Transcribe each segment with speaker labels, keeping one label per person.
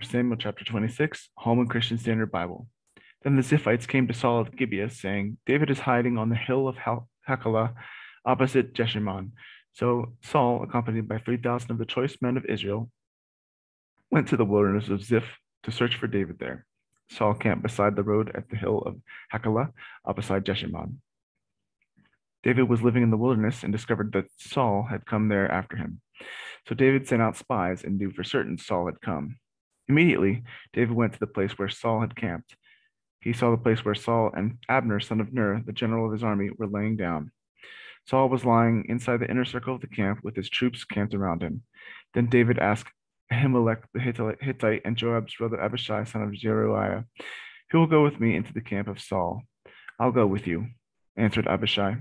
Speaker 1: Samuel chapter 26, Holman Christian Standard Bible. Then the Ziphites came to Saul at Gibeah, saying, David is hiding on the hill of Hachilah, opposite Jeshimon. So Saul, accompanied by 3,000 of the choice men of Israel, went to the wilderness of Ziph to search for David there. Saul camped beside the road at the hill of Hachilah, opposite Jeshimon. David was living in the wilderness and discovered that Saul had come there after him. So David sent out spies and knew for certain Saul had come. Immediately, David went to the place where Saul had camped. He saw the place where Saul and Abner, son of Ner, the general of his army, were laying down. Saul was lying inside the inner circle of the camp with his troops camped around him. Then David asked Ahimelech the Hittite and Joab's brother Abishai, son of Zeruiah, who will go with me into the camp of Saul? I'll go with you, answered Abishai.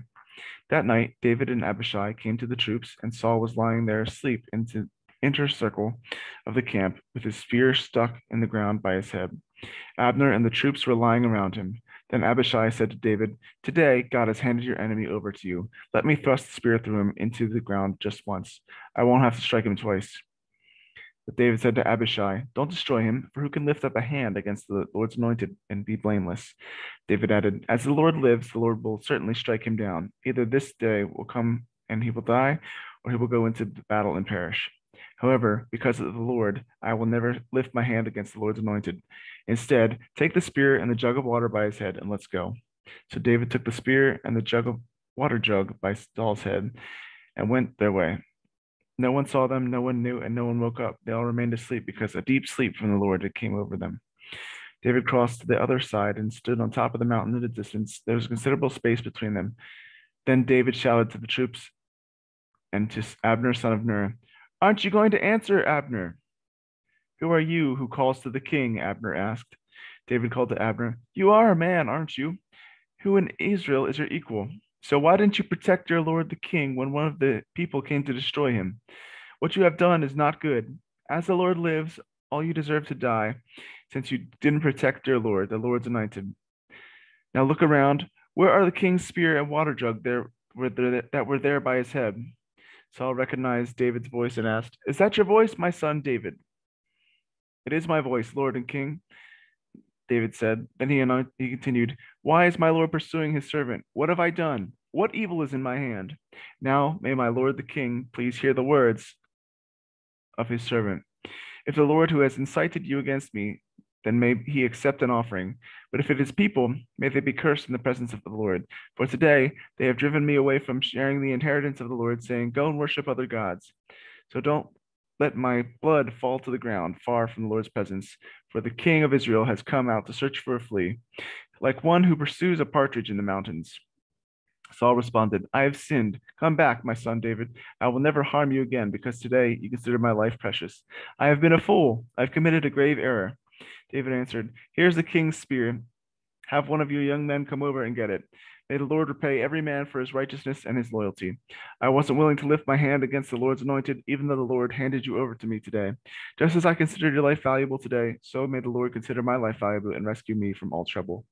Speaker 1: That night, David and Abishai came to the troops, and Saul was lying there asleep in the inner circle of the camp with his spear stuck in the ground by his head. Abner and the troops were lying around him. Then Abishai said to David, Today God has handed your enemy over to you. Let me thrust the spear through him into the ground just once. I won't have to strike him twice. But David said to Abishai, Don't destroy him, for who can lift up a hand against the Lord's anointed and be blameless? David added, As the Lord lives, the Lord will certainly strike him down. Either this day will come and he will die, or he will go into the battle and perish. However, because of the Lord, I will never lift my hand against the Lord's anointed. Instead, take the spear and the jug of water by his head, and let's go. So David took the spear and the water jug by Saul's head and went their way. No one saw them, no one knew, and no one woke up. They all remained asleep because a deep sleep from the Lord had came over them. David crossed to the other side and stood on top of the mountain at a distance. There was considerable space between them. Then David shouted to the troops and to Abner, son of Ner, Aren't you going to answer, Abner? Who are you who calls to the king? Abner asked. David called to Abner, You are a man, aren't you? Who in Israel is your equal? So why didn't you protect your lord the king when one of the people came to destroy him? What you have done is not good. As the Lord lives, all you deserve to die, since you didn't protect your lord, the Lord's anointed. Now look around. Where are the king's spear and water jug that were there by his head? Saul recognized David's voice and asked, Is that your voice, my son David? It is my voice, Lord and King, David said. Then he continued, Why is my Lord pursuing his servant? What have I done? What evil is in my hand? Now may my Lord the King please hear the words of his servant. If the Lord who has incited you against me, then may he accept an offering. But if it is people, may they be cursed in the presence of the Lord. For today they have driven me away from sharing the inheritance of the Lord, saying, Go and worship other gods. So don't let my blood fall to the ground far from the Lord's presence, for the king of Israel has come out to search for a flea, like one who pursues a partridge in the mountains. Saul responded, I have sinned. Come back, my son David. I will never harm you again, because today you consider my life precious. I have been a fool. I've committed a grave error. David answered, Here's the king's spear. Have one of your young men come over and get it. May the Lord repay every man for his righteousness and his loyalty. I wasn't willing to lift my hand against the Lord's anointed, even though the Lord handed you over to me today. Just as I considered your life valuable today, so may the Lord consider my life valuable and rescue me from all trouble.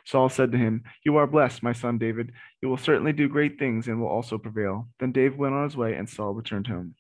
Speaker 1: Saul said to him, You are blessed, my son David. You will certainly do great things and will also prevail. Then David went on his way, and Saul returned home.